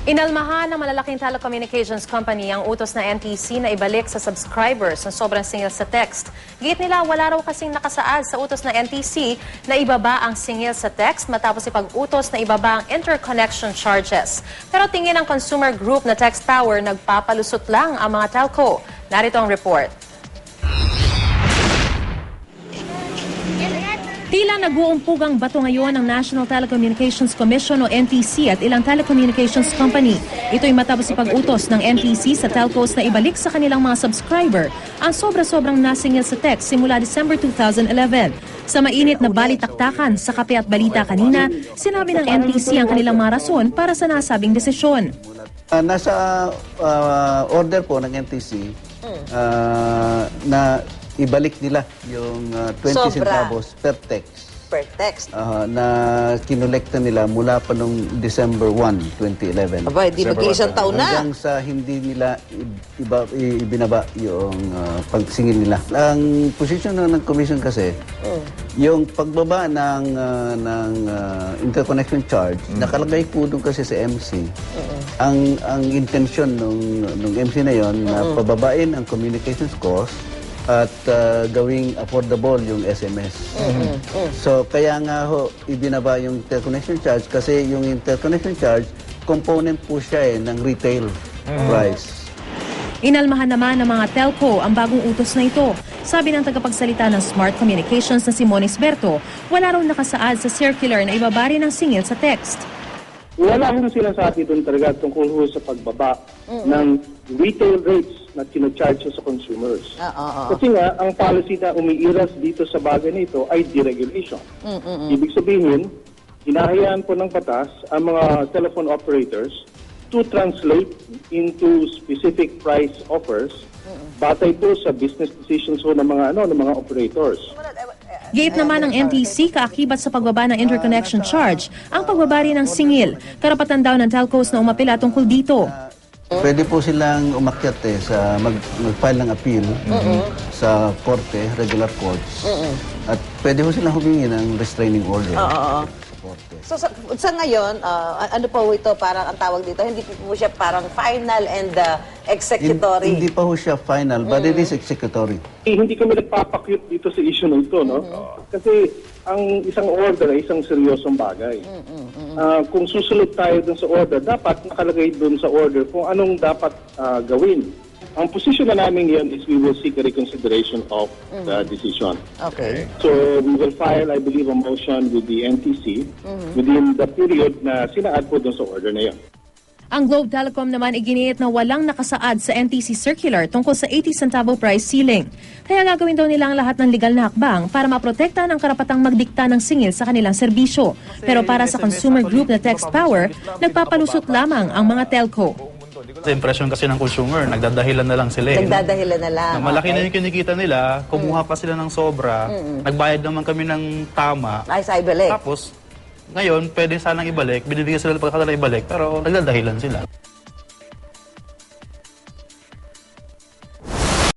Inalmahan ng malalaking telecommunications company ang utos na NTC na ibalik sa subscribers ang sobrang singil sa text. Gate nila, wala raw kasing nakasaad sa utos na NTC na ibaba ang singil sa text matapos ipag-utos na ibaba ang interconnection charges. Pero tingin ng consumer group na Text Power, nagpapalusot lang ang mga telco. Narito ang report. Tila nag-uumpugang bato ngayon ang National Telecommunications Commission o NTC at ilang telecommunications company. Ito'y matapos ipag-utos ng NTC sa telcos na ibalik sa kanilang mga subscriber ang sobra-sobrang nasingil sa text simula December 2011. Sa mainit na balitaktakan sa Kape at Balita kanina, sinabi ng NTC ang kanilang mga rason para sa nasabing desisyon. Nasa order po ng NTC na ibalik nila yung 20 centavos per text. Per text. Na kinolekta nila mula pa nung December 1, 2011. Aba, di mag-iisang taon na. Hanggang sa hindi nila ibinaba yung pagsingil nila. Ang posisyon ng commission kasi, yung pagbaba ng interconnection charge, nakalagay po doon kasi sa MC. Ang intention nung MC na yon na pababain ang communications cost at gawing affordable yung SMS. So kaya nga ho ibinaba yung interconnection charge kasi yung interconnection charge component po siya ng retail price. Inalmahan naman ng mga telco ang bagong utos na ito. Sabi ng tagapagsalita ng Smart Communications na si Moniz Berto, wala raw nakasaad sa circular na ibaba rin ang singil sa text. Wala akong sinasabi doon talaga tungkol sa pagbaba ng retail rates na kinocharge sa consumers. Kasi nga, ang policy na umiiras dito sa bagay na ito ay deregulation. Ibig sabihin, hinahayaan po ng batas ang mga telephone operators to translate into specific price offers batay po sa business decisions ng mga operators. Gate naman ng NTC, kaakibat sa pagbaba ng interconnection charge, ang pagbaba rin ng singil. Karapatan daw ng telcos na umapila tungkol dito. Pwede po silang umakyat sa mag-file ng appeal sa korte, regular courts. At pwede po silang humingi ng restraining order. So sa ngayon, ano po ito parang ang tawag dito? Hindi po siya parang final and executory? Hindi pa po siya final, but it is executory. Hindi kami nagpapakyut dito sa issue na ito, no? Kasi ang isang order ay isang seryosong bagay. Kung susunod tayo dun sa order, dapat nakalagay dun sa order kung anong dapat gawin. Ang position na namin yan is we will seek a reconsideration of the decision. Okay. So we will file, I believe, a motion with the NTC within the period na sinaad po dun sa order na yan. Ang Globe Telecom naman iginiit na walang nakasaad sa NTC circular tungkol sa 80 centavo price ceiling. Kaya gagawin daw nila ang lahat ng legal na hakbang para maprotektahan ang karapatang magdikta ng singil sa kanilang serbisyo. Pero para sa consumer group na Text Power, nagpapalusot lamang ang mga telco. Sa impression kasi ng consumer, nagdadahilan na lang sila. Nagdadahilan na lang. Malaki na yung kinikita nila, kumuha pa sila ng sobra, nagbayad naman kami ng tama. Ay, sa ibalik. Tapos, ngayon, pwede sanang ibalik, binibigyan sila ng pagkakataon na ibalik, pero nagdadahilan sila.